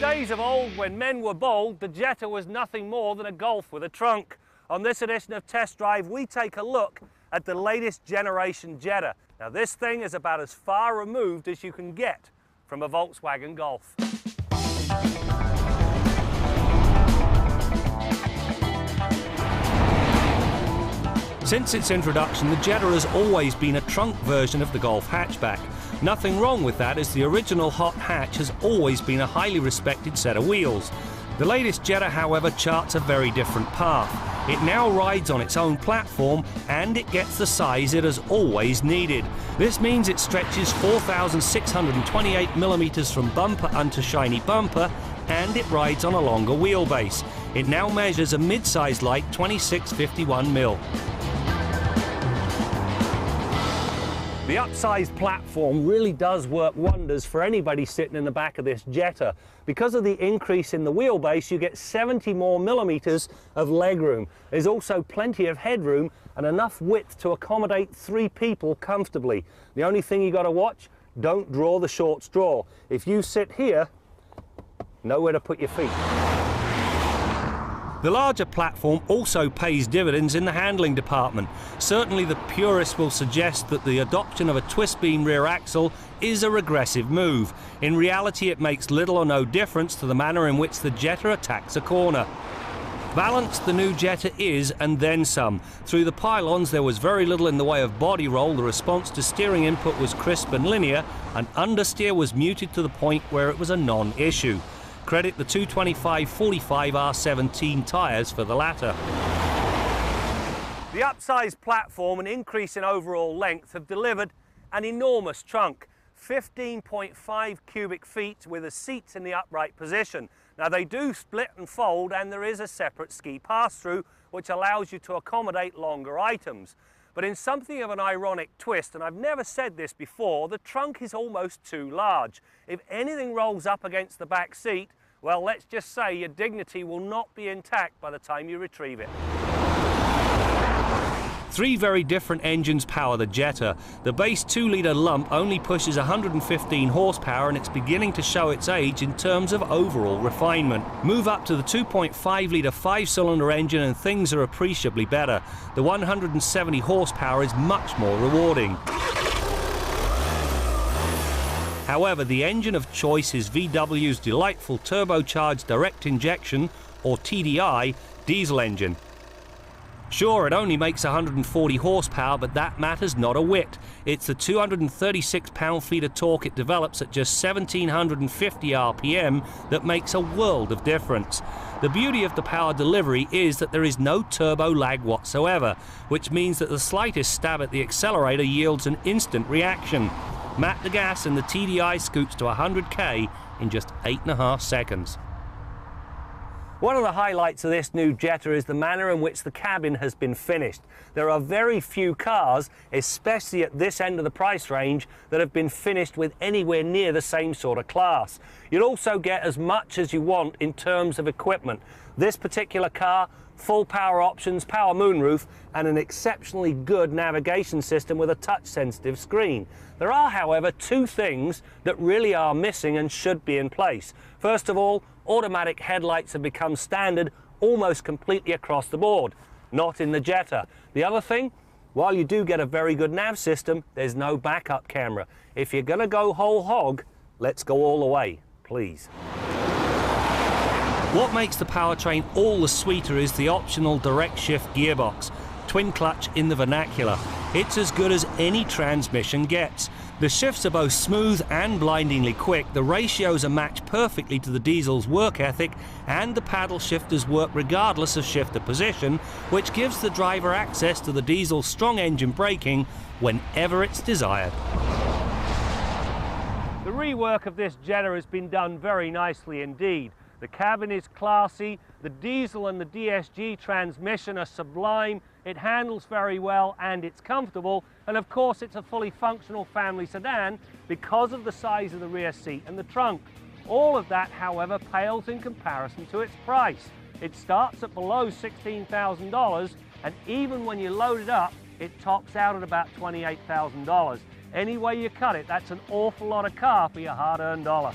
days of old, when men were bold, the Jetta was nothing more than a Golf with a trunk. On this edition of Test Drive, we take a look at the latest generation Jetta. Now, this thing is about as far removed as you can get from a Volkswagen Golf. Since its introduction, the Jetta has always been a trunk version of the Golf hatchback. Nothing wrong with that, as the original hot hatch has always been a highly respected set of wheels. The latest Jetta, however, charts a very different path. It now rides on its own platform, and it gets the size it has always needed. This means it stretches 4,628 millimeters from bumper unto shiny bumper, and it rides on a longer wheelbase. It now measures a mid-size light 2651 mil. The upsized platform really does work wonders for anybody sitting in the back of this Jetta. Because of the increase in the wheelbase, you get 70 more millimeters of legroom. There's also plenty of headroom and enough width to accommodate 3 people comfortably. The only thing you got to watch, don't draw the short straw. If you sit here, nowhere to put your feet. The larger platform also pays dividends in the handling department. Certainly the purists will suggest that the adoption of a twist-beam rear axle is a regressive move. In reality, it makes little or no difference to the manner in which the Jetta attacks a corner. Balanced the new Jetta is, and then some. Through the pylons there was very little in the way of body roll. The response to steering input was crisp and linear, and understeer was muted to the point where it was a non-issue. Credit the 225/45 R17 tyres for the latter. The upsized platform and increase in overall length have delivered an enormous trunk, 15.5 cubic feet with the seats in the upright position. Now, they do split and fold, and there is a separate ski pass-through which allows you to accommodate longer items. But in something of an ironic twist, and I've never said this before, the trunk is almost too large. If anything rolls up against the back seat, well, let's just say your dignity will not be intact by the time you retrieve it. 3 very different engines power the Jetta. The base 2-litre lump only pushes 115 horsepower, and it's beginning to show its age in terms of overall refinement. Move up to the 2.5-litre 5-cylinder engine and things are appreciably better. The 170 horsepower is much more rewarding. However, the engine of choice is VW's delightful turbocharged direct injection, or TDI, diesel engine. Sure, it only makes 140 horsepower, but that matters not a whit. It's the 236 pound-feet of torque it develops at just 1,750 RPM that makes a world of difference. The beauty of the power delivery is that there is no turbo lag whatsoever, which means that the slightest stab at the accelerator yields an instant reaction. Mat the gas and the TDI scoots to 100k in just 8.5 seconds. One of the highlights of this new Jetta is the manner in which the cabin has been finished. There are very few cars, especially at this end of the price range, that have been finished with anywhere near the same sort of class. You'll also get as much as you want in terms of equipment. This particular car, full power options, power moonroof, and an exceptionally good navigation system with a touch-sensitive screen. There are, however, 2 things that really are missing and should be in place. First of all, automatic headlights have become standard almost completely across the board. Not in the Jetta. The other thing, while you do get a very good nav system, there's no backup camera. If you're going to go whole hog, let's go all the way, please. What makes the powertrain all the sweeter is the optional direct shift gearbox, twin clutch in the vernacular. It's as good as any transmission gets. The shifts are both smooth and blindingly quick, the ratios are matched perfectly to the diesel's work ethic, and the paddle shifters work regardless of shifter position, which gives the driver access to the diesel's strong engine braking whenever it's desired. The rework of this Jetta has been done very nicely indeed. The cabin is classy, the diesel and the DSG transmission are sublime, it handles very well and it's comfortable, and of course it's a fully functional family sedan because of the size of the rear seat and the trunk. All of that, however, pales in comparison to its price. It starts at below $16,000, and even when you load it up, it tops out at about $28,000. Any way you cut it, that's an awful lot of car for your hard-earned dollar.